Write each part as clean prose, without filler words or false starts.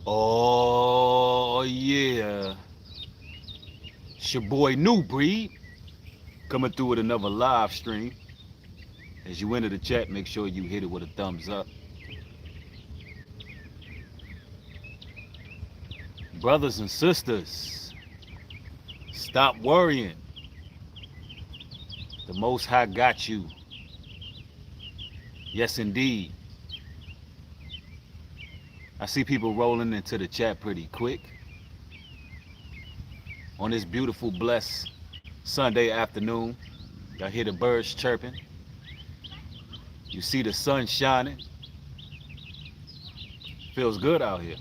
Oh yeah, it's your boy New Breed coming through with another live stream. As you enter the chat, make sure you hit it with a thumbs up. Brothers and sisters, stop worrying. The Most High got you. Yes, indeed. I see people rolling into the chat pretty quick on this beautiful, blessed Sunday afternoon. Y'all hear the birds chirping. You see the sun shining. Feels good out here.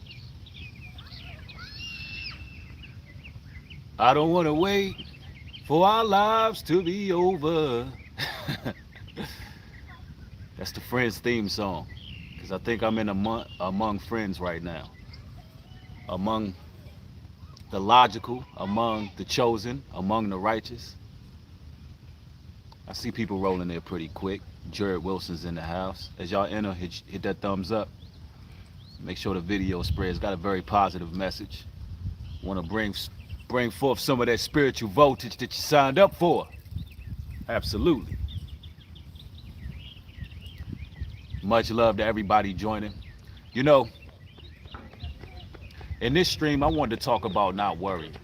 I don't want to wait for our lives to be over. That's the Friends theme song. Because I think I'm in among friends right now. Among the logical, among the chosen, among the righteous. I see people rolling there pretty quick. Jared Wilson's in the house. As y'all enter, hit that thumbs up. Make sure the video spreads. Got a very positive message. Want to bring forth some of that spiritual voltage that you signed up for. Absolutely. Much love to everybody joining. You know, in this stream, I wanted to talk about not worrying.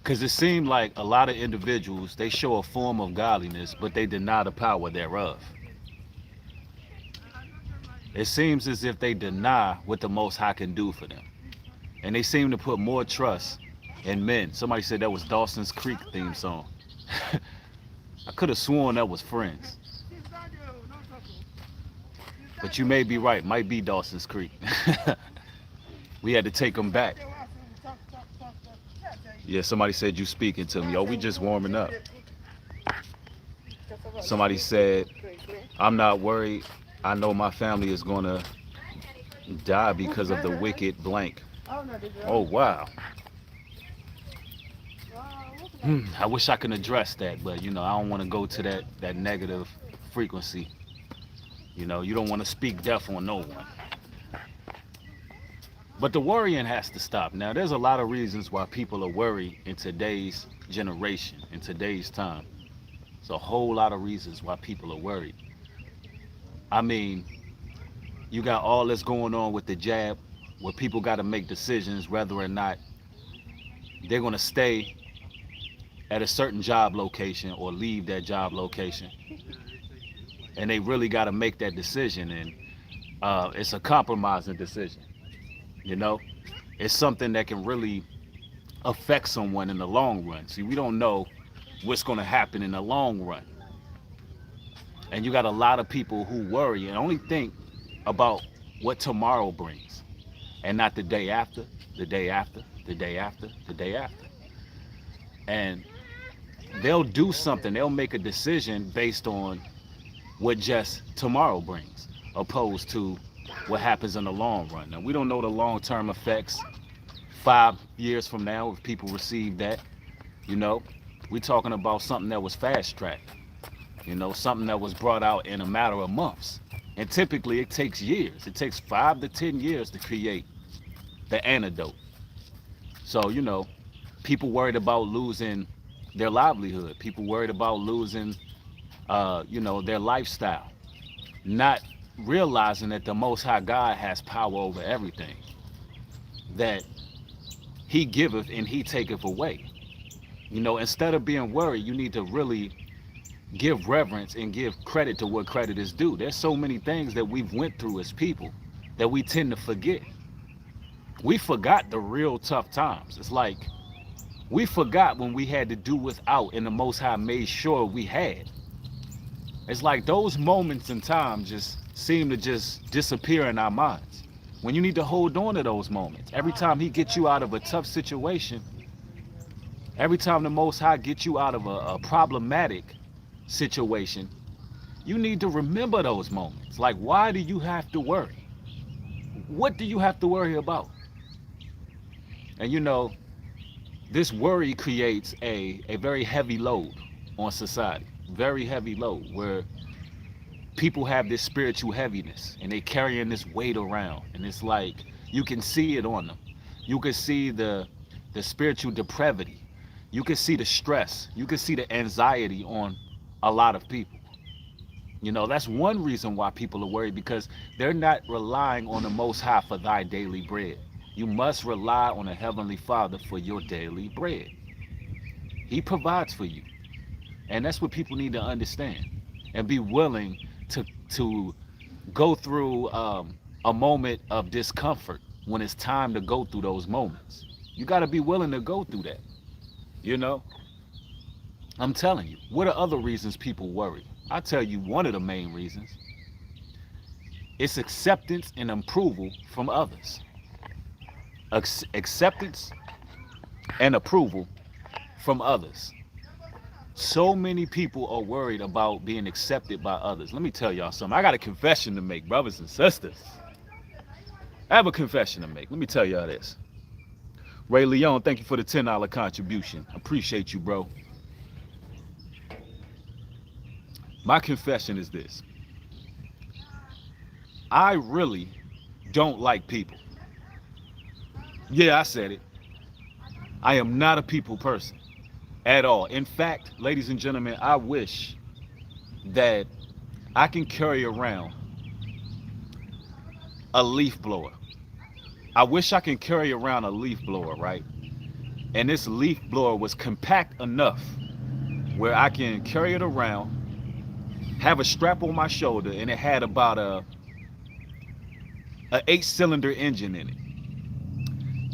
Because it seemed like a lot of individuals, they show a form of godliness, but they deny the power thereof. It seems as if they deny what the Most High can do for them. And they seem to put more trust in men. Somebody said that was Dawson's Creek theme song. I could have sworn that was Friends. But you may be right, might be Dawson's Creek. We had to take them back. Yeah, somebody said you speaking to me. Oh, we just warming up. Somebody said, I'm not worried. I know my family is gonna die because of the wicked blank. Oh, wow. I wish I could address that, but you know, I don't want to go to that negative frequency. You know, you don't want to speak death on no one. But the worrying has to stop. Now, there's a lot of reasons why people are worried in today's generation, in today's time. There's a whole lot of reasons why people are worried. I mean, you got all this going on with the jab, where people got to make decisions whether or not they're going to stay at a certain job location or leave that job location. And they really got to make that decision. And it's a compromising decision. You know, it's something that can really affect someone in the long run. See, we don't know what's going to happen in the long run. And you got a lot of people who worry and only think about what tomorrow brings and not the day after, the day after, the day after, the day after. And they'll do something, they'll make a decision based on what just tomorrow brings, opposed to what happens in the long run. Now, we don't know the long-term effects 5 years from now if people receive that. You know, we're talking about something that was fast-tracked. You know, something that was brought out in a matter of months. And typically it takes years. It takes 5 to 10 years to create the antidote. So, you know, people worried about losing their livelihood. People worried about losing, you know, their lifestyle. Not realizing that the Most High God has power over everything. That He giveth and He taketh away. You know, instead of being worried, you need to really give reverence and give credit to what credit is due. There's so many things that we've went through as people that we tend to forget. We forgot the real tough times. It's like we forgot when we had to do without and the Most High made sure we had. It's like those moments in time just seem to just disappear in our minds. When you need to hold on to those moments. Every time He gets you out of a tough situation, every time the Most High gets you out of a problematic situation, you need to remember those moments. Like, why do you have to worry? What do you have to worry about? And you know, this worry creates a very heavy load on society. Very heavy load where people have this spiritual heaviness and they carrying this weight around. And it's like You can see it on them. You can see the spiritual depravity. You can see the stress. You can see the anxiety on a lot of people. You know, that's one reason why people are worried, because they're not relying on the Most High for thy daily bread. You must rely on the Heavenly Father for your daily bread. He provides for you. And that's what people need to understand and be willing to go through a moment of discomfort when it's time to go through those moments. You got to be willing to go through that. You know, I'm telling you, what are other reasons people worry? I tell you, one of the main reasons, it's acceptance and approval from others. Acceptance and approval from others. So many people are worried about being accepted by others. Let me tell y'all something. I got a confession to make, brothers and sisters. I have a confession to make. Let me tell y'all this. Ray Leon, thank you for the $10 contribution. Appreciate you, bro. My confession is this. I really don't like people. Yeah, I said it. I am not a people person at all. In fact, ladies and gentlemen, I wish that I can carry around a leaf blower. I wish I can carry around a leaf blower, right? And this leaf blower was compact enough where I can carry it around, have a strap on my shoulder, and it had about a 8-cylinder engine in it.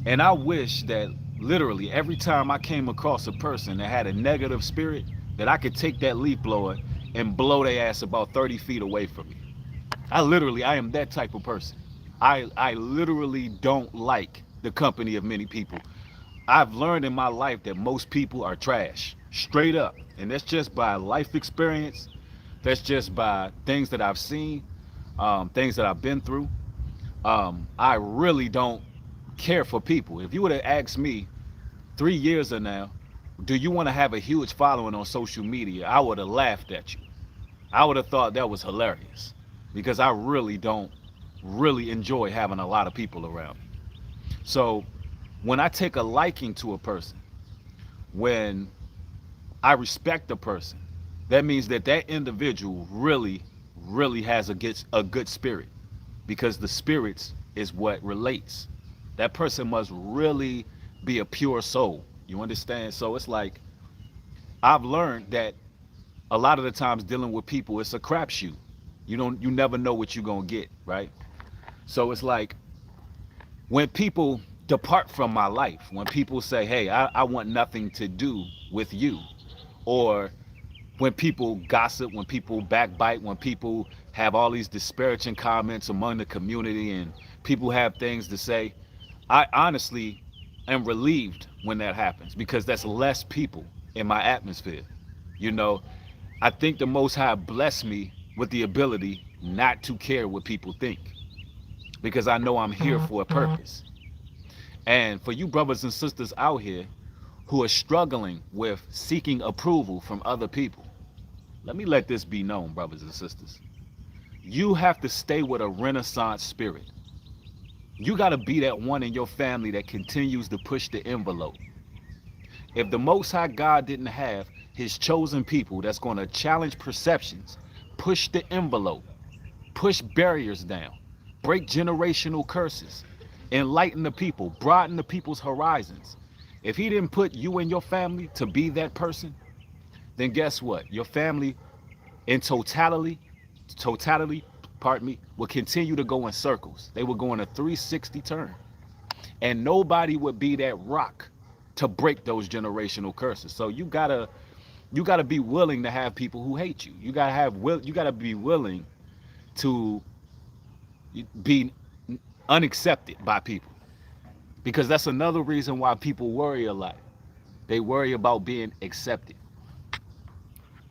And I wish that literally every time I came across a person that had a negative spirit, that I could take that leaf blower and blow their ass about 30 feet away from me. I am that type of person. I literally don't like the company of many people. I've learned in my life that most people are trash, straight up. And that's just by life experience. That's just by things that I've seen, things that I've been through. I really don't care for people. If you would have asked me 3 years ago now, do you want to have a huge following on social media? I would have laughed at you. I would have thought that was hilarious, because I really don't really enjoy having a lot of people around me. So when I take a liking to a person, when I respect a person, that means that that individual really has a good spirit, because the spirits is what relates. That person must really be a pure soul. You understand? So it's like, I've learned that a lot of the times dealing with people, it's a crapshoot. You never know what you're gonna get, right? So it's like, when people depart from my life, when people say, hey, I want nothing to do with you, or when people gossip, when people backbite, when people have all these disparaging comments among the community and people have things to say, I honestly am relieved when that happens, because that's less people in my atmosphere. You know, I think the Most High blessed me with the ability not to care what people think, because I know I'm here for a purpose. And for you brothers and sisters out here who are struggling with seeking approval from other people, let me let this be known, brothers and sisters. You have to stay with a Renaissance spirit. You got to be that one in your family that continues to push the envelope. If the Most High God didn't have his chosen people that's going to challenge perceptions, push the envelope, push barriers down, break generational curses, enlighten the people, broaden the people's horizons. If he didn't put you and your family to be that person, then guess what? Your family in totality, pardon me, will continue to go in circles. They will go in a 360 turn. And nobody would be that rock to break those generational curses. So you gotta be willing to have people who hate you. You gotta be willing to be unaccepted by people, because that's another reason why people worry a lot. They worry about being accepted.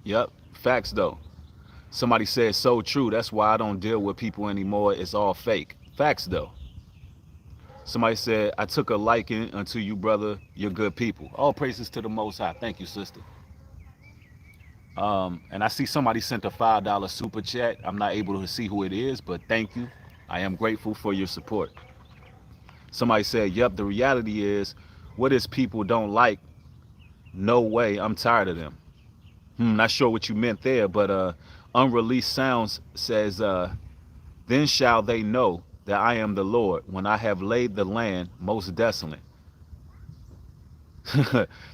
Yep, facts though. Somebody said so true. That's why I don't deal with people anymore. It's all fake. Facts though. Somebody said, I took a liking unto you, brother. You're good people. All praises to the Most High. Thank you, sister. And I see somebody sent a $5 super chat. I'm not able to see who it is, but thank you. I am grateful for your support. Somebody said, yep, the reality is, what is people don't like? No way, I'm tired of them. Not sure what you meant there, but Unreleased Sounds says, then shall they know that I am the Lord when I have laid the land most desolate.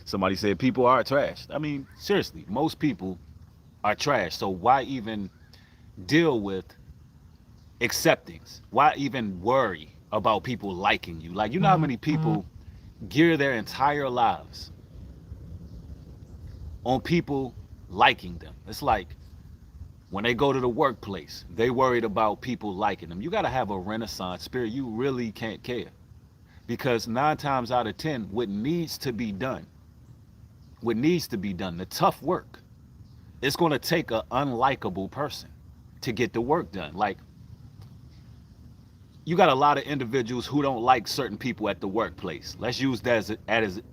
Somebody said people are trash. I mean, seriously, most people are trash. So why even deal with acceptance? Why even worry about people liking you? Like, you know how many people gear their entire lives on people liking them? It's like when they go to the workplace, they worried about people liking them. You got to have a Renaissance spirit. You really can't care, because 9 times out of 10, what needs to be done, the tough work, it's going to take an unlikable person to get the work done. Like, you got a lot of individuals who don't like certain people at the workplace. Let's use that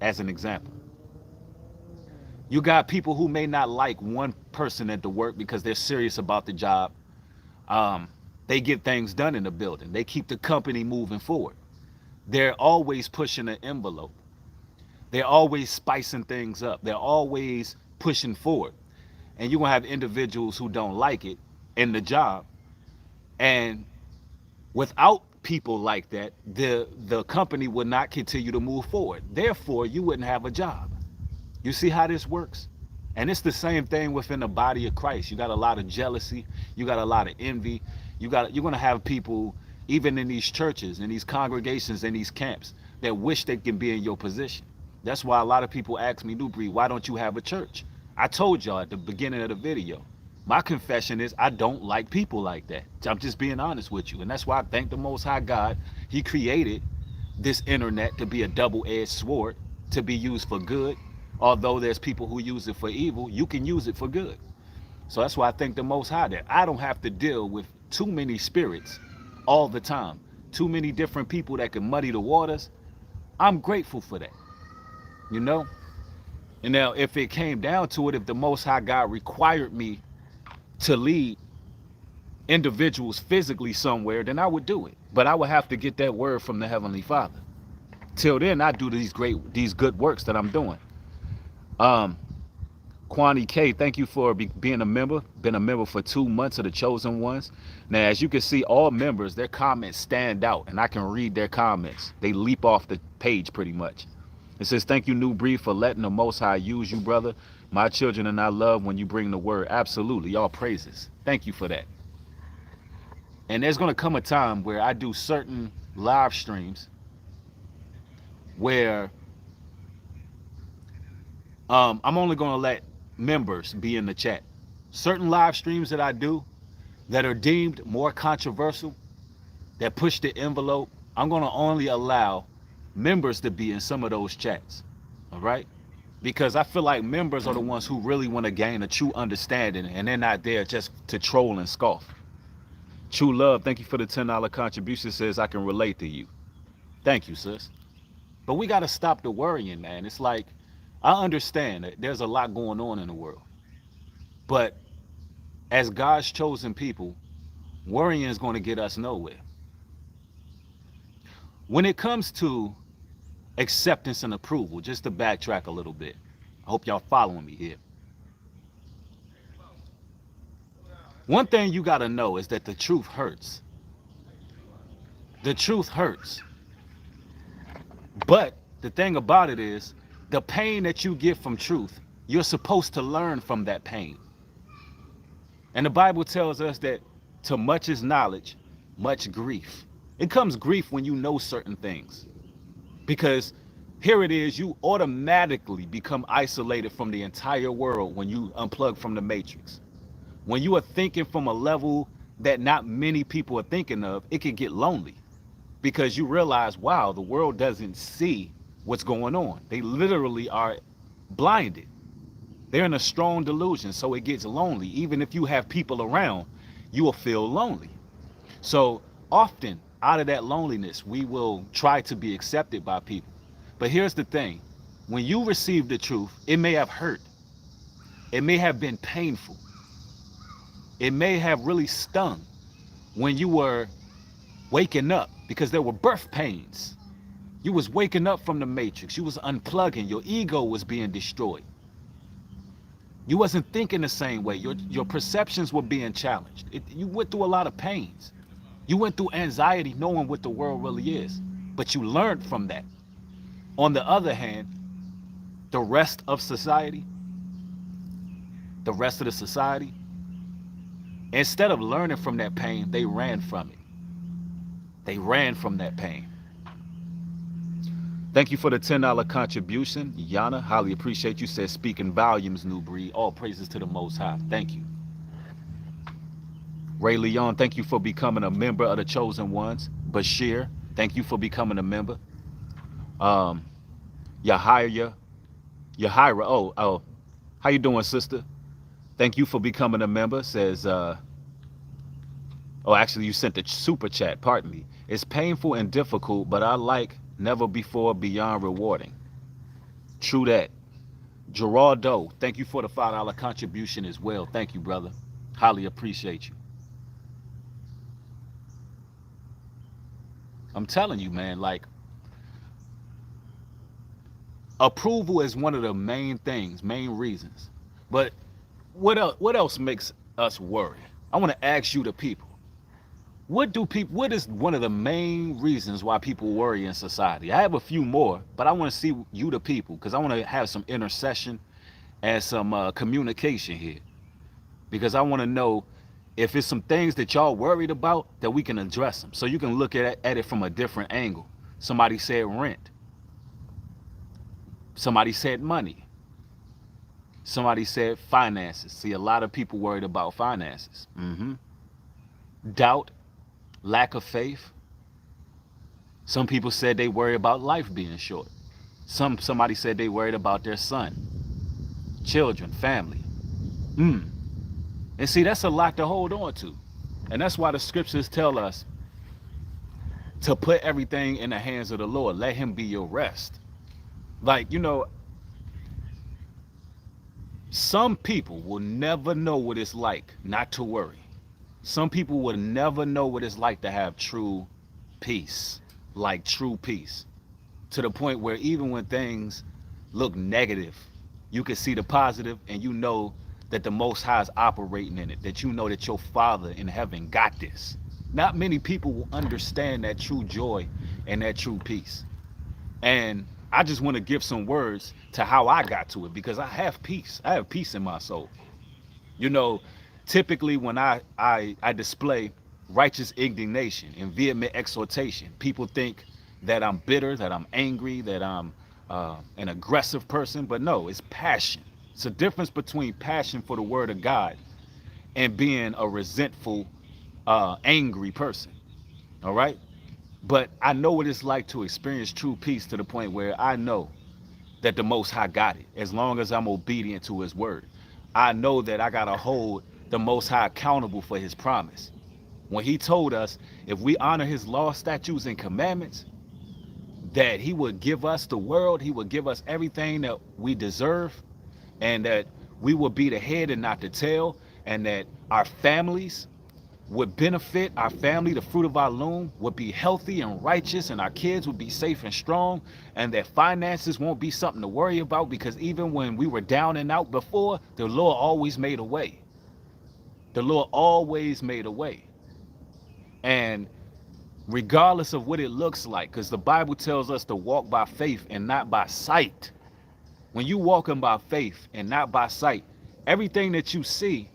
as an example. You got people who may not like one person at the work because they're serious about the job. They get things done in the building. They keep the company moving forward. They're always pushing an envelope. They're always spicing things up. They're always pushing forward. And you're going to have individuals who don't like it in the job. And without people like that, the company would not continue to move forward. Therefore, you wouldn't have a job. You see how this works? And it's the same thing within the body of Christ. You got a lot of jealousy. You got a lot of envy. You're going to have people, even in these churches, in these congregations, in these camps, that wish they can be in your position. That's why a lot of people ask me, Nubreed, why don't you have a church? I told y'all at the beginning of the video, my confession is I don't like people like that. I'm just being honest with you. And that's why I thank the Most High God. He created this internet to be a double-edged sword, to be used for good. Although there's people who use it for evil, you can use it for good. So that's why I thank the Most High that I don't have to deal with too many spirits all the time. Too many different people that can muddy the waters. I'm grateful for that. You know? And now if it came down to it, if the Most High God required me to lead individuals physically somewhere, then I would do it. But I would have to get that word from the Heavenly Father. Till then, I do these good works that I'm doing. Kwani K, thank you for being a member. Been a member for 2 months of the Chosen Ones. Now, as you can see, all members, their comments stand out, and I can read their comments. They leap off the page pretty much. It says, thank you, Nubreed, for letting the Most High use you, brother. My children and I love when you bring the word. Absolutely, y'all praises. Thank you for that. And there's going to come a time where I do certain live streams where I'm only going to let members be in the chat. Certain live streams that I do that are deemed more controversial, that push the envelope, I'm going to only allow members to be in some of those chats. All right? Because I feel like members are the ones who really want to gain a true understanding, and they're not there just to troll and scoff. True Love, thank you for the $10 contribution. Says I can relate to you. Thank you, sis. But we got to stop the worrying, man. It's like, I understand that there's a lot going on in the world. But as God's chosen people, worrying is going to get us nowhere. When it comes to acceptance and approval, just to backtrack a little bit, I hope y'all following me here. One thing you got to know is that the truth hurts. The truth hurts. But the thing about it is, the pain that you get from truth, you're supposed to learn from that pain. And the Bible tells us that to much is knowledge, much grief. It comes grief when you know certain things. Because here it is, you automatically become isolated from the entire world when you unplug from the matrix. When you are thinking from a level that not many people are thinking of, it can get lonely. Because you realize, wow, the world doesn't see what's going on. They literally are blinded. They're in a strong delusion, so it gets lonely. Even if you have people around, you will feel lonely. So often, out of that loneliness, we will try to be accepted by people. But here's the thing. When you receive the truth, it may have hurt. It may have been painful. It may have really stung when you were waking up, because there were birth pains. You was waking up from the matrix. You was unplugging. Your ego was being destroyed. You wasn't thinking the same way. Your perceptions were being challenged. You went through a lot of pains. You went through anxiety knowing what the world really is. But you learned from that. On the other hand, the rest of society, the rest of the society, instead of learning from that pain, they ran from it. They ran from that pain. Thank you for the $10 contribution. Yana, highly appreciate you. Said speaking volumes, New Breed. All praises to the Most High. Thank you. Ray Leon, thank you for becoming a member of the Chosen Ones. Bashir, thank you for becoming a member. Yahira, oh, how you doing, sister? Thank you for becoming a member. Says, oh, actually, you sent the super chat. Pardon me. It's painful and difficult, but I like never before beyond rewarding. True that. Geraldo, thank you for the $5 contribution as well. Thank you, brother. Highly appreciate you. I'm telling you, man, like, approval is one of the main things, main reasons. But what else makes us worry? I want to ask you, the people. What is one of the main reasons why people worry in society? I have a few more, but I want to see you, the people, because I want to have some intercession and some communication here. Because I want to know if it's some things that y'all worried about, that we can address them. So you can look at it from a different angle. Somebody said rent. Somebody said money. Somebody said finances. See, a lot of people worried about finances. Doubt. Lack of faith. Some people said they worry about life being short. Somebody said they worried about their son, children, family. And see, that's a lot to hold on to. And that's why the scriptures tell us to put everything in the hands of the Lord. Let him be your rest. Like, you know, some people will never know what it's like not to worry. Some people will never know what it's like to have true peace, like true peace, to the point where even when things look negative, you can see the positive and you know that the Most High is operating in it, that you know that your Father in heaven got this. Not many people will understand that true joy and that true peace. And I just want to give some words to how I got to it, because I have peace. I have peace in my soul. You know, typically when I display righteous indignation and vehement exhortation, people think that I'm bitter, that I'm angry, that I'm an aggressive person. But no, it's passion. It's a difference between passion for the word of God and being a resentful, angry person. All right? But I know what it's like to experience true peace to the point where I know that the Most High got it, as long as I'm obedient to his word. I know that I got to hold the Most High accountable for his promise. When he told us if we honor his law, statutes, and commandments, that he would give us the world, he would give us everything that we deserve, and that we would be the head and not the tail, and that our families would benefit, our family, the fruit of our loom, would be healthy and righteous, and our kids would be safe and strong, and that finances won't be something to worry about, because even when we were down and out before, the Lord always made a way. The Lord always made a way. And regardless of what it looks like, because the Bible tells us to walk by faith and not by sight. When you walking by faith and not by sight, everything that you see,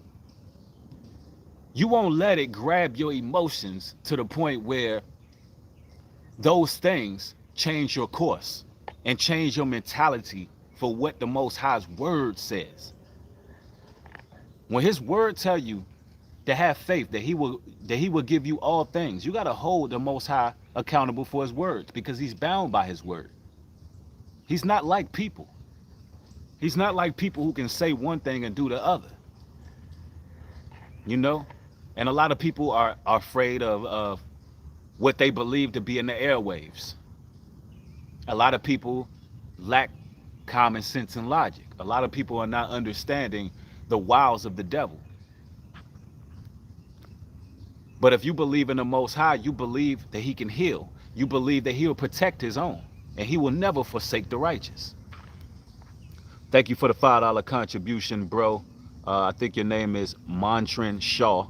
you won't let it grab your emotions to the point where those things change your course and change your mentality for what the Most High's word says. When his word tell you to have faith that he will give you all things, you got to hold the Most High accountable for his words, because he's bound by his word. He's not like people. He's not like people who can say one thing and do the other. You know? And a lot of people are afraid of what they believe to be in the airwaves. A lot of people lack common sense and logic. A lot of people are not understanding the wiles of the devil. But if you believe in the Most High, you believe that he can heal. You believe that he'll protect his own. and he will never forsake the righteous. Thank you for the $5 contribution, bro. I think your name is Montrin Shaw.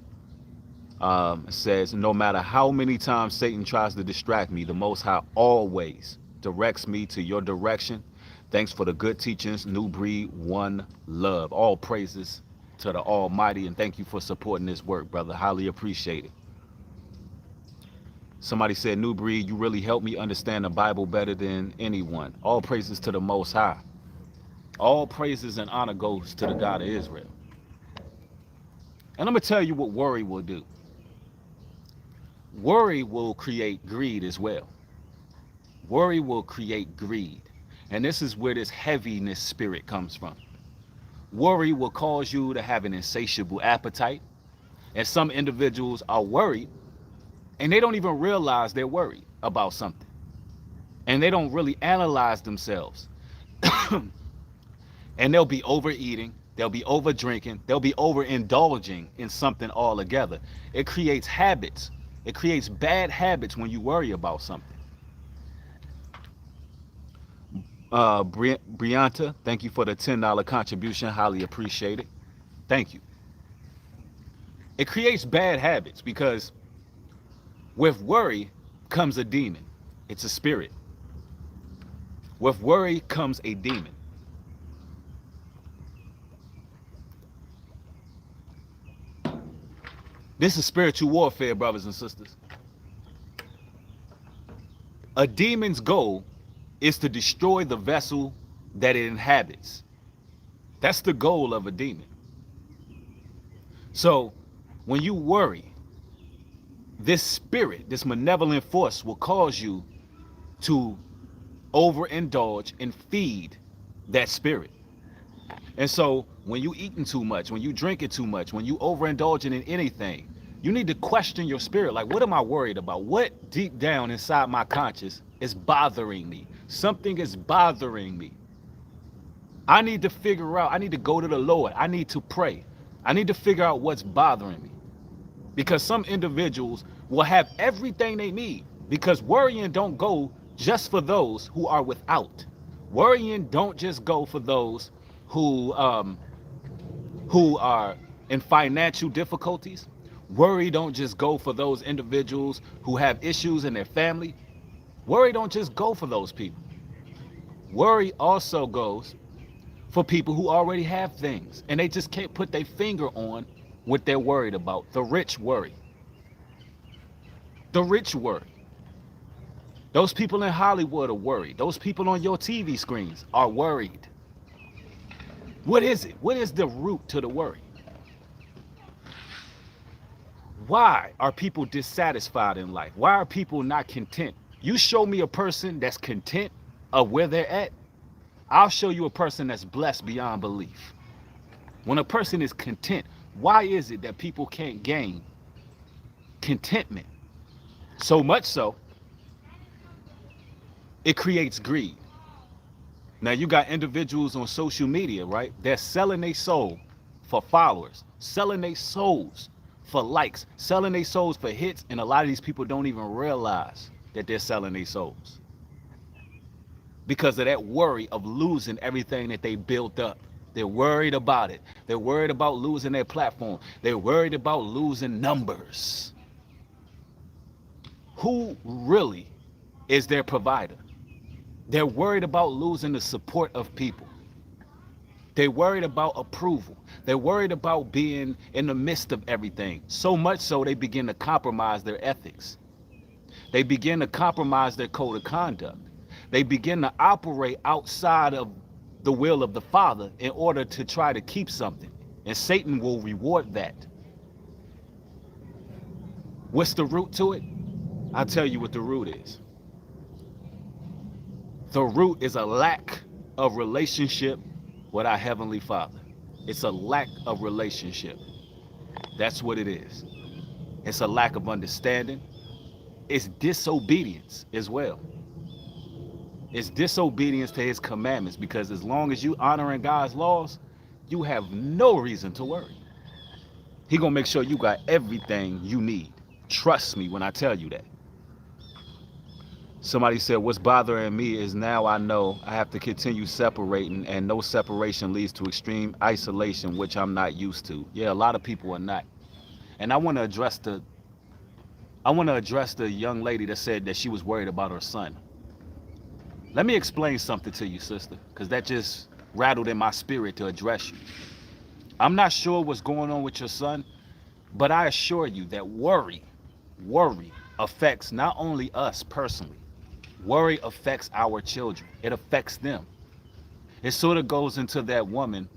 Says, no matter how many times Satan tries to distract me, the Most High always directs me to your direction. Thanks for the good teachings. New Breed, one love. All praises to the Almighty, and thank you for supporting this work, brother. Highly appreciate it. Somebody said, New Breed, you really helped me understand the Bible better than anyone. All praises to the Most High. All praises and honor goes to the God of Israel. And I'm going to tell you what worry will do. Worry will create greed as well. Worry will create greed. And this is where this heaviness spirit comes from. Worry will cause you to have an insatiable appetite. And some individuals are worried and they don't even realize they're worried about something. And they don't really analyze themselves. And they'll be overeating, they'll be over drinking, they'll be overindulging in something altogether. It creates habits. It creates bad habits when you worry about something. Brianta, thank you for the $10 contribution. Highly appreciate it. Thank you. It creates bad habits because with worry comes a demon. It's a spirit. With worry comes a demon. This is spiritual warfare, brothers and sisters. A demon's goal is to destroy the vessel that it inhabits. That's the goal of a demon. So when you worry, this spirit, this malevolent force will cause you to overindulge and feed that spirit. And so when you eating too much, when you drinking too much, when you overindulging in anything, you need to question your spirit. Like, what am I worried about? What deep down inside my conscience is bothering me? Something is bothering me. I need to figure out, I need to go to the Lord. I need to pray. I need to figure out what's bothering me. Because some individuals will have everything they need, because worrying don't go just for those who are without. Worrying don't just go for those who are in financial difficulties. Worry don't just go for those individuals who have issues in their family. Worry don't just go for those people. Worry also goes for people who already have things and they just can't put their finger on what they're worried about. The rich worry. The rich worry. Those people in Hollywood are worried. Those people on your TV screens are worried. What is it? What is the root to the worry? Why are people dissatisfied in life? Why are people not content? You show me a person that's content of where they're at, I'll show you a person that's blessed beyond belief. When a person is content, why is it that people can't gain contentment? So much so, it creates greed. Now you got individuals on social media, right? They're selling their soul for followers, selling their souls for likes, selling their souls for hits, and a lot of these people don't even realize that they're selling their souls because of that worry of losing everything that they built up. They're worried about it. They're worried about losing their platform. They're worried about losing numbers. Who really is their provider? They're worried about losing the support of people. They're worried about approval. They're worried about being in the midst of everything. So much so they begin to compromise their ethics. They begin to compromise their code of conduct. They begin to operate outside of the will of the Father in order to try to keep something. And Satan will reward that. What's the root to it? I'll tell you what the root is. The root is a lack of relationship with our Heavenly Father. It's a lack of relationship. That's what it is. It's a lack of understanding. It's disobedience as well. It's disobedience to His commandments, because as long as you honoring God's laws, you have no reason to worry. He gonna make sure you got everything you need. Trust me when I tell you that. Somebody said, what's bothering me is now I know I have to continue separating, and no separation leads to extreme isolation, which I'm not used to. Yeah, a lot of people are not. And I want to address the young lady that said that she was worried about her son. Let me explain something to you, sister, because that just rattled in my spirit to address you. I'm not sure what's going on with your son, but I assure you that worry affects not only us personally, worry affects our children. It affects them. It sort of goes into that woman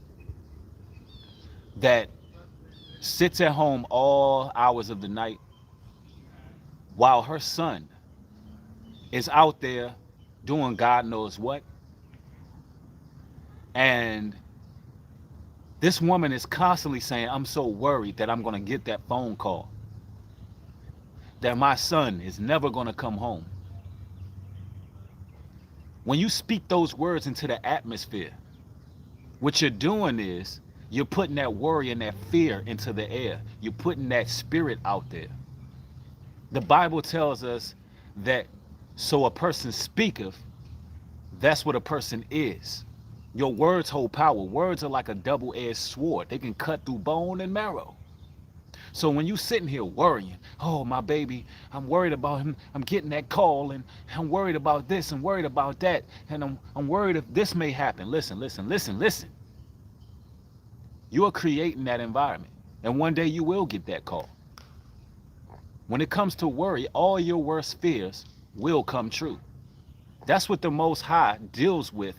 that sits at home all hours of the night while her son is out there doing God knows what. And this woman is constantly saying, I'm so worried that I'm going to get that phone call, that my son is never going to come home. When you speak those words into the atmosphere, what you're doing is you're putting that worry and that fear into the air. You're putting that spirit out there. The Bible tells us that so a person speaketh, that's what a person is. Your words hold power. Words are like a double-edged sword. They can cut through bone and marrow. So when you sitting here worrying, oh, my baby, I'm worried about him. I'm getting that call, and I'm worried about this and worried about that, and I'm worried if this may happen. Listen. You are creating that environment, and one day you will get that call. When it comes to worry, all your worst fears will come true. That's what the Most High deals with.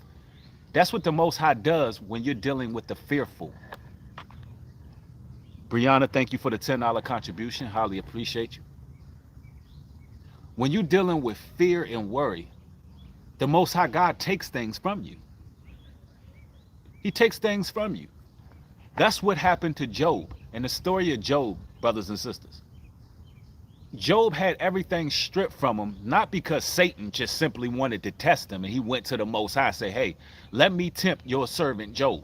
That's what the Most High does when you're dealing with the fearful. Brianna, thank you for the $10 contribution. Highly appreciate you. When you're dealing with fear and worry, the Most High God takes things from you. He takes things from you. That's what happened to Job. In the story of Job, brothers and sisters, Job had everything stripped from him, not because Satan just simply wanted to test him and he went to the Most High and said, hey, let me tempt your servant Job.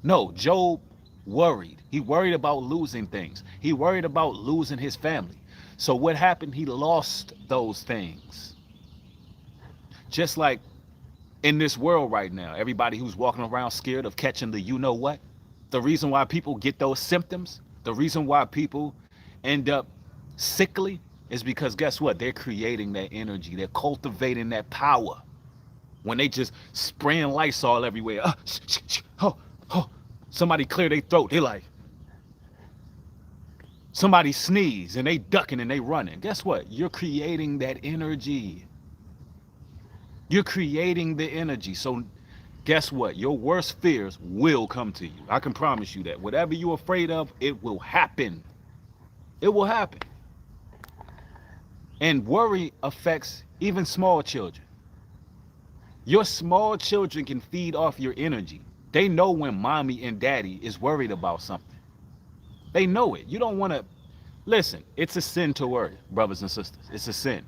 No, Job worried. He worried about losing things. He worried about losing his family. So what happened? He lost those things. Just like in this world right now, everybody who's walking around scared of catching the you know what, the reason why people get those symptoms, the reason why people end up sickly is because guess what? They're creating that energy. They're cultivating that power. When they just spraying Lysol everywhere, somebody clear their throat, they're like, somebody sneeze and they ducking and they running. Guess what? You're creating that energy. You're creating the energy. So guess what? Your worst fears will come to you. I can promise you that. Whatever you're afraid of, it will happen. It will happen. And worry affects even small children. Your small children can feed off your energy. They know when mommy and daddy is worried about something. They know it. You don't want to listen. It's a sin to worry, brothers and sisters. It's a sin.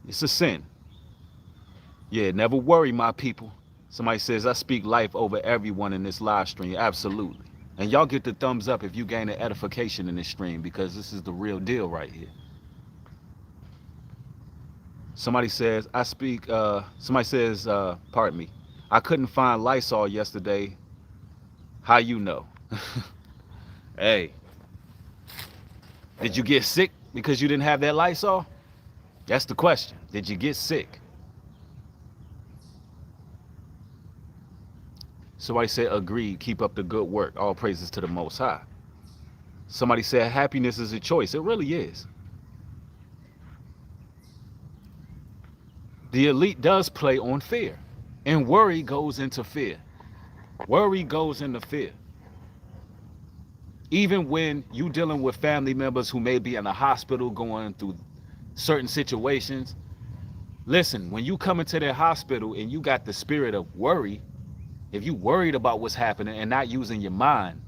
It's a sin. Yeah, never worry, my people. Somebody says, I speak life over everyone in this live stream. Absolutely. And y'all get the thumbs up if you gain an edification in this stream, because this is the real deal right here. Somebody says, pardon me, I couldn't find Lysol yesterday. How you know? Hey, did you get sick because you didn't have that Lysol? That's the question. Did you get sick? Somebody said, agreed, keep up the good work. All praises to the Most High. Somebody said, happiness is a choice. It really is. The elite does play on fear. And worry goes into fear. Worry goes into fear. Even when you're dealing with family members who may be in the hospital going through certain situations. Listen, when you come into their hospital and you got the spirit of worry, if you worried about what's happening and not using your mind,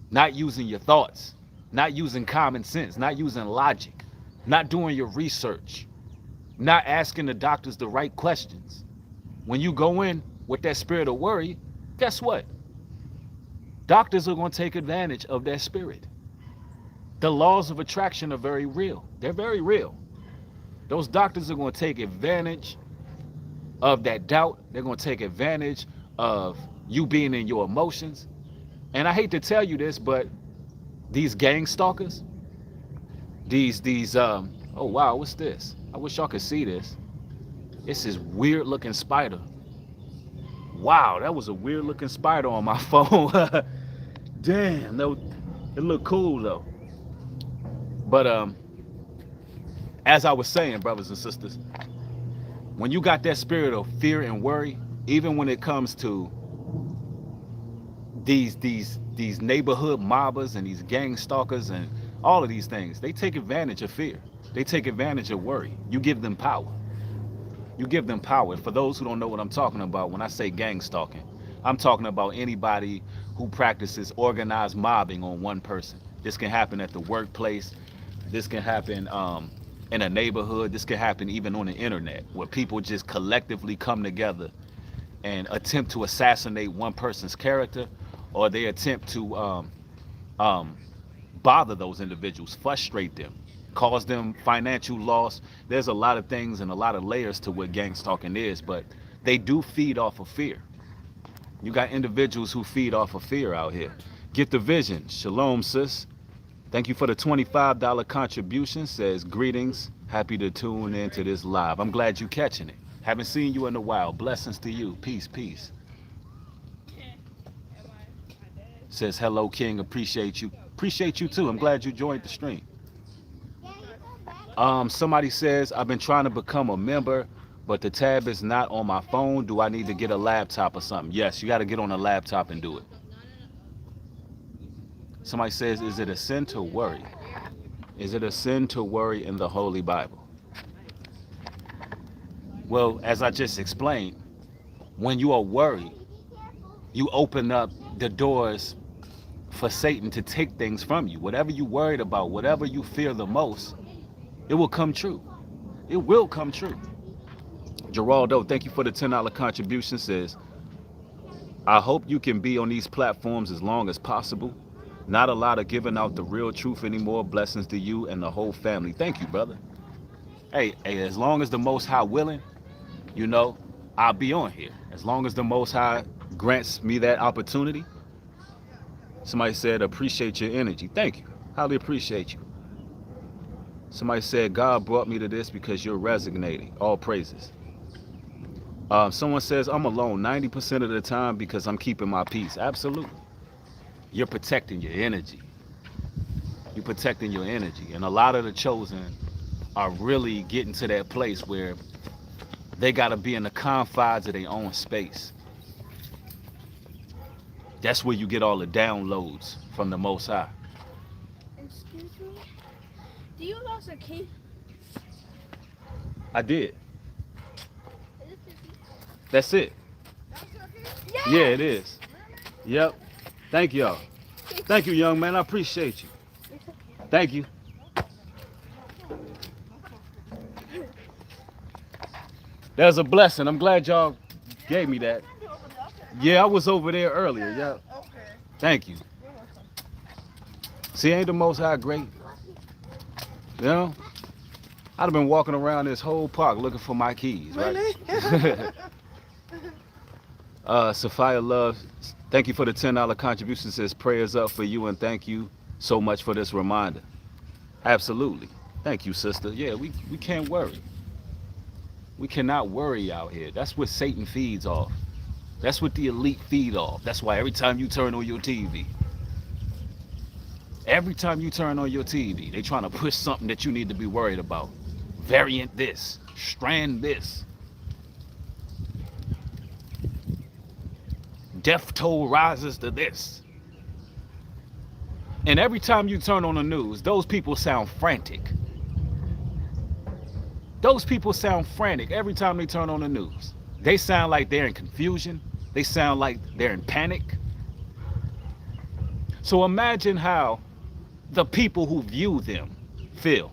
not using your thoughts, not using common sense, not using logic, not doing your research, not asking the doctors the right questions. When you go in with that spirit of worry, guess what? Doctors are going to take advantage of that spirit. The laws of attraction are very real. They're very real. Those doctors are going to take advantage of that doubt. They're going to take advantage of you being in your emotions. And I hate to tell you this, but these gang stalkers, oh wow, what's this? I wish y'all could see this. It's this weird looking spider. Wow, that was a weird looking spider on my phone. Damn, it looked cool though. But as I was saying, brothers and sisters, when you got that spirit of fear and worry, even when it comes to these neighborhood mobbers and these gang stalkers and all of these things, they take advantage of fear. They take advantage of worry. You give them power. You give them power. For those who don't know what I'm talking about, when I say gang stalking, I'm talking about anybody who practices organized mobbing on one person. This can happen at the workplace. This can happen in a neighborhood. This can happen even on the internet, where people just collectively come together and attempt to assassinate one person's character, or they attempt to bother those individuals, frustrate them, cause them financial loss. There's a lot of things and a lot of layers to what gang stalking is, but they do feed off of fear. You got individuals who feed off of fear out here. Get the vision. Shalom, sis. Thank you for the $25 contribution. Says, greetings. Happy to tune into this live. I'm glad you catching it. Haven't seen you in a while. Blessings to you. Peace, peace. Says, hello, King. Appreciate you. Appreciate you too. I'm glad you joined the stream. Somebody says, I've been trying to become a member, but the tab is not on my phone. Do I need to get a laptop or something? Yes, you got to get on a laptop and do it. Somebody says, is it a sin to worry? Is it a sin to worry in the Holy Bible? Well, as I just explained, when you are worried, you open up the doors for Satan to take things from you. Whatever you worried about, whatever you fear the most, it will come true. It will come true. Geraldo, thank you for the $10 contribution. Says, I hope you can be on these platforms as long as possible. Not a lot of giving out the real truth anymore. Blessings to you and the whole family. Thank you, brother. Hey, as long as the Most High willing, I'll be on here. As long as the Most High grants me that opportunity. Somebody said, appreciate your energy. Thank you. Highly appreciate you. Somebody said, God brought me to this because you're resonating. All praises. Someone says, I'm alone 90% of the time because I'm keeping my peace. Absolutely. You're protecting your energy. You're protecting your energy. And a lot of the chosen are really getting to that place where they got to be in the confines of their own space. That's where you get all the downloads from the Most High. Excuse me? Do you lost a key? I did. Is it 50? That's it. That's your key? Yes! Yeah, it is. Yep. Thank y'all. Thank you, young man. I appreciate you. Thank you. That's a blessing. I'm glad y'all gave me that. Yeah, I was over there earlier. Yeah. Okay. Thank you. See, ain't the Most High great? You know? I'd have been walking around this whole park looking for my keys, right? Really? Sophia Love, thank you for the $10 contribution. Says prayers up for you and thank you so much for this reminder. Absolutely. Thank you, sister. Yeah, we can't worry. We cannot worry out here. That's what Satan feeds off. That's what the elite feed off. That's why every time you turn on your TV, they trying to push something that you need to be worried about. Variant this, strand this. Death toll rises to this. And every time you turn on the news, those people sound frantic. Those people sound frantic every time they turn on the news. They sound like they're in confusion. They sound like they're in panic. So imagine how the people who view them feel.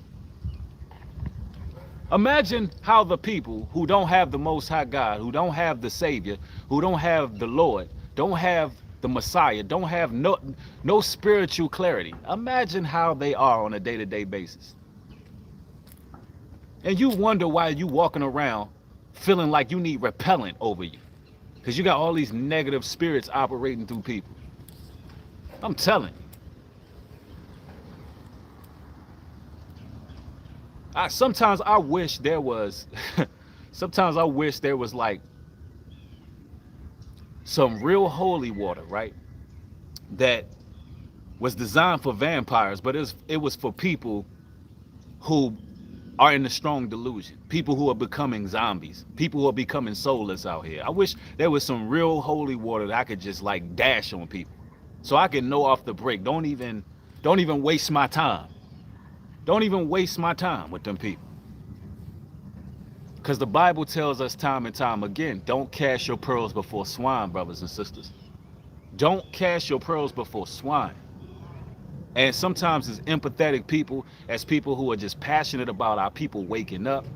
Imagine how the people who don't have the Most High God, who don't have the Savior, who don't have the Lord, don't have the Messiah, don't have no spiritual clarity. Imagine how they are on a day-to-day basis. And you wonder why you walking around feeling like you need repellent over you. Because you got all these negative spirits operating through people. I'm telling you. Sometimes I wish there was sometimes I wish there was like some real holy water, right? That was designed for vampires, but it was for people who are in a strong delusion, people who are becoming zombies, people who are becoming soulless out here. I wish there was some real holy water that I could just like dash on people, so I can know off the break. Don't even waste my time. Don't even waste my time with them people. Because the Bible tells us time and time again, don't cast your pearls before swine, brothers and sisters. Don't cast your pearls before swine. And sometimes as empathetic people, as people who are just passionate about our people waking up,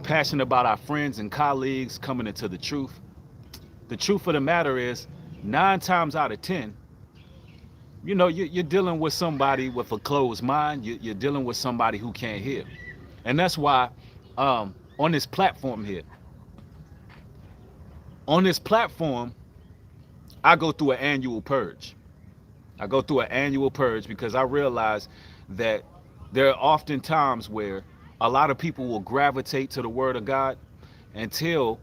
passionate about our friends and colleagues coming into the truth of the matter is 9 times out of 10, you know, you're dealing with somebody with a closed mind. You're dealing with somebody who can't hear. And that's why on this platform here, I go through an annual purge. I go through an annual purge because I realize that there are often times where a lot of people will gravitate to the word of God until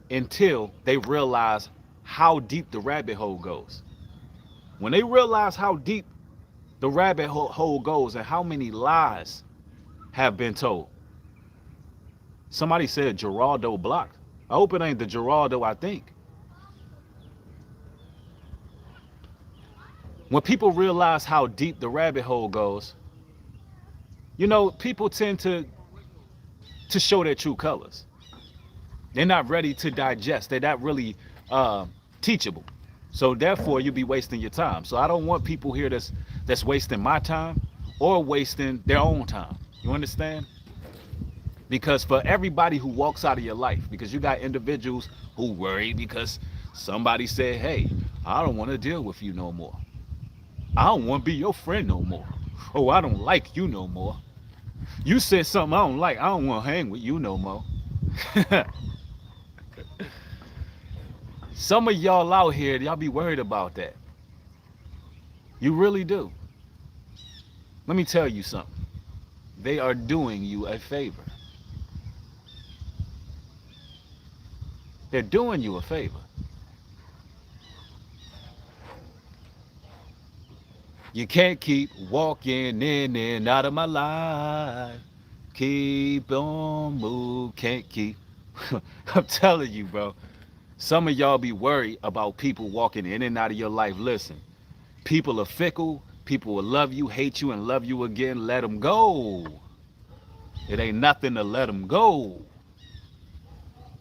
they realize how deep the rabbit hole goes. When they realize how deep the rabbit hole goes and how many lies have been told. Somebody said Geraldo blocked. I hope it ain't the Geraldo I think. When people realize how deep the rabbit hole goes, you know, people tend to show their true colors. They're not ready to digest. They're not really teachable. So therefore, you'll be wasting your time. So I don't want people here that's wasting my time or wasting their own time. You understand? Because for everybody who walks out of your life, because you got individuals who worry because somebody said, hey, I don't want to deal with you no more. I don't want to be your friend no more. Oh, I don't like you no more. You said something I don't like. I don't want to hang with you no more. Some of y'all out here, y'all be worried about that. You really do. Let me tell you something. They are doing you a favor. They're doing you a favor. You can't keep walking in and out of my life. Keep on moving. Can't keep. I'm telling you, bro. Some of y'all be worried about people walking in and out of your life. Listen, people are fickle. People will love you, hate you, and love you again. Let them go. It ain't nothing to let them go.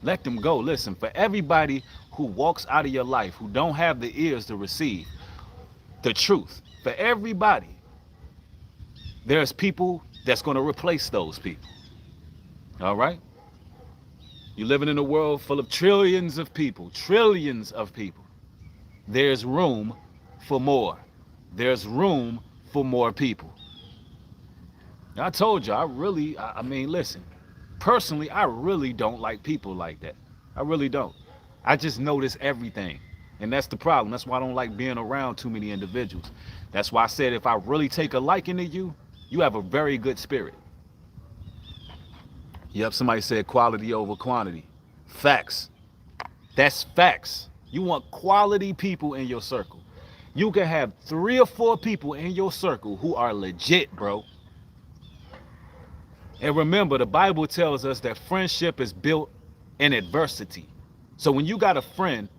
Let them go. Listen, for everybody who walks out of your life, who don't have the ears to receive the truth, for everybody, there's people that's going to replace those people. All right? You're living in a world full of trillions of people. There's room for more. There's room for more people. I told you, I mean, listen, personally, I really don't like people like that. I really don't. I just notice everything. And that's the problem. That's why I don't like being around too many individuals. That's why I said if I really take a liking to you, you have a very good spirit. Yep, somebody said quality over quantity. Facts. That's facts. You want quality people in your circle. You can have 3 or 4 people in your circle who are legit, bro. And remember, the Bible tells us that friendship is built in adversity. So when you got a friend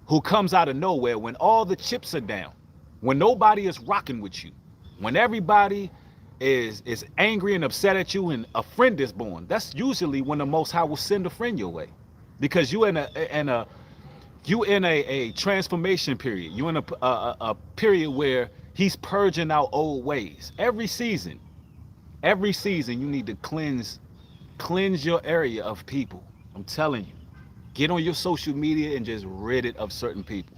who comes out of nowhere, when all the chips are down, when nobody is rocking with you, when everybody is angry and upset at you and a friend is born, that's usually when the Most High will send a friend your way. Because you in a transformation period. You in a period where he's purging out old ways. Every season you need to cleanse your area of people. I'm telling you. Get on your social media and just rid it of certain people.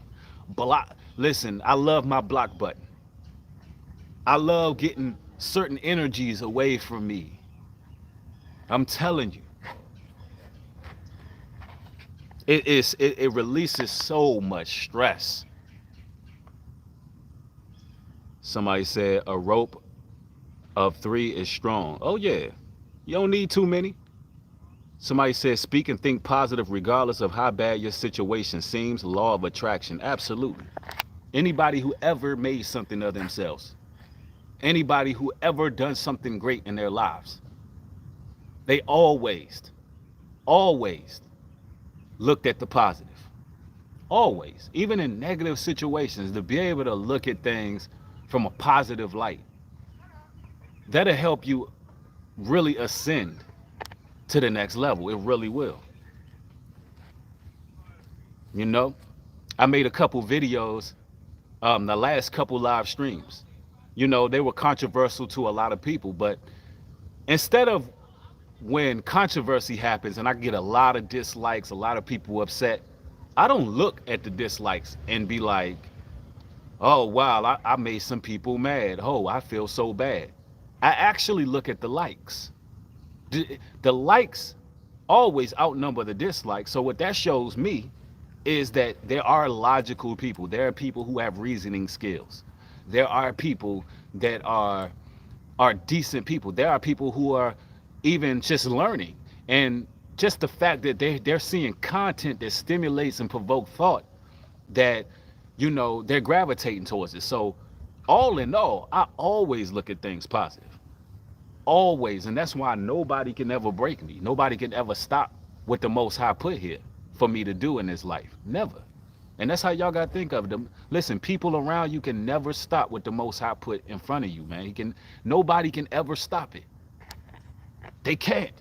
Listen, I love my block button. I love getting certain energies away from me. I'm telling you, it releases so much stress. Somebody said a rope of three is strong. Oh yeah, you don't need too many. Somebody said speak and think positive regardless of how bad your situation seems. Law of attraction. Absolutely. Anybody who ever made something of themselves, anybody who ever done something great in their lives, they always looked at the positive. Always. Even in negative situations, to be able to look at things from a positive light, that'll help you really ascend to the next level. It really will. You know, I made a couple videos, the last couple live streams. You know, they were controversial to a lot of people, but instead of when controversy happens and I get a lot of dislikes, a lot of people upset, I don't look at the dislikes and be like, oh, wow, I made some people mad. Oh, I feel so bad. I actually look at the likes. The likes always outnumber the dislikes. So what that shows me is that there are logical people. There are people who have reasoning skills. There are people that are decent people. There are people who are even just learning. And just the fact that they're seeing content that stimulates and provoke thought, that, you know, they're gravitating towards it. So all in all, I always look at things positive. Always. And that's why nobody can ever break me. Nobody can ever stop what the Most High put here for me to do in this life. Never. And that's how y'all got to think of them. Listen, people around you can never stop what the Most High put in front of you, man. Nobody can ever stop it. They can't.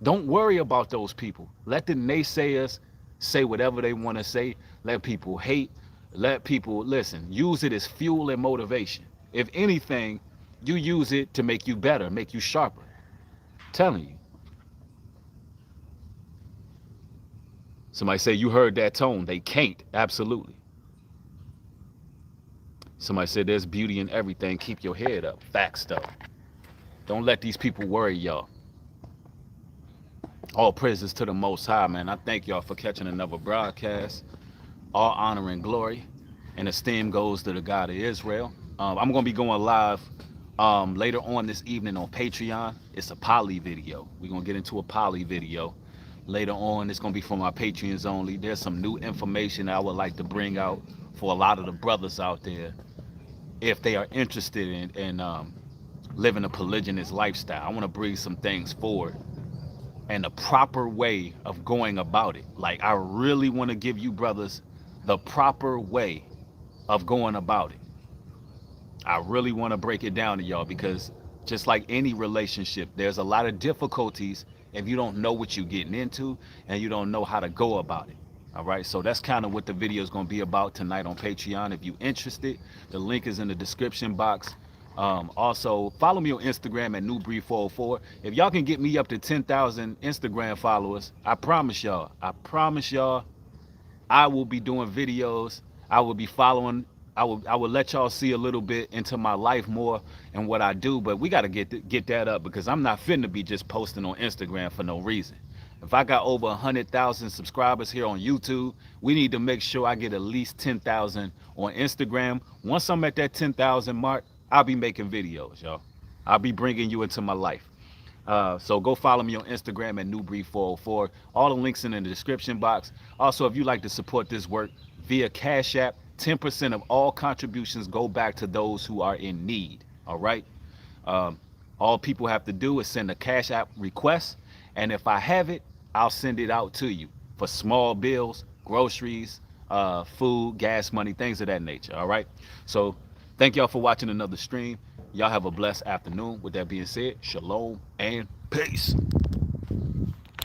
Don't worry about those people. Let the naysayers say whatever they want to say. Let people hate. Let people, listen, use it as fuel and motivation. If anything, you use it to make you better, make you sharper. I'm telling you. Somebody say you heard that tone. They can't. Absolutely. Somebody said there's beauty in everything. Keep your head up. Facts though. Don't let these people worry y'all. All praises to the Most High, man. I thank y'all for catching another broadcast. All honor and glory and esteem goes to the God of Israel. I'm going to be going live later on this evening on Patreon. It's a poly video. We're going to get into a poly video later on. It's going to be for my Patreons only. There's some new information I would like to bring out for a lot of the brothers out there if they are interested in living a polygynous lifestyle. I want to bring some things forward and the proper way of going about it. Like, I really want to give you brothers the proper way of going about it. I really want to break it down to y'all, because just like any relationship, there's a lot of difficulties if you don't know what you're getting into and you don't know how to go about it. All right, so that's kind of what the video is going to be about tonight on Patreon. If you're interested, the link is in the description box. Also, follow me on Instagram at Nubreed404. If y'all can get me up to 10,000 Instagram followers, I promise y'all, I will be doing videos. I will be following. I will let y'all see a little bit into my life more and what I do. But we got to get that up, because I'm not finna be just posting on Instagram for no reason. If I got over 100,000 subscribers here on YouTube, we need to make sure I get at least 10,000 on Instagram. Once I'm at that 10,000 mark, I'll be making videos, y'all. I'll be bringing you into my life. So go follow me on Instagram at Nubreed404. All the links in the description box. Also, if you'd like to support this work via Cash App, 10% of all contributions go back to those who are in need. All right. All people have to do is send a Cash App request, and if I have it, I'll send it out to you for small bills, groceries, food, gas money, things of that nature. All right. So thank y'all for watching another stream. Y'all have a blessed afternoon. With that being said, shalom and peace.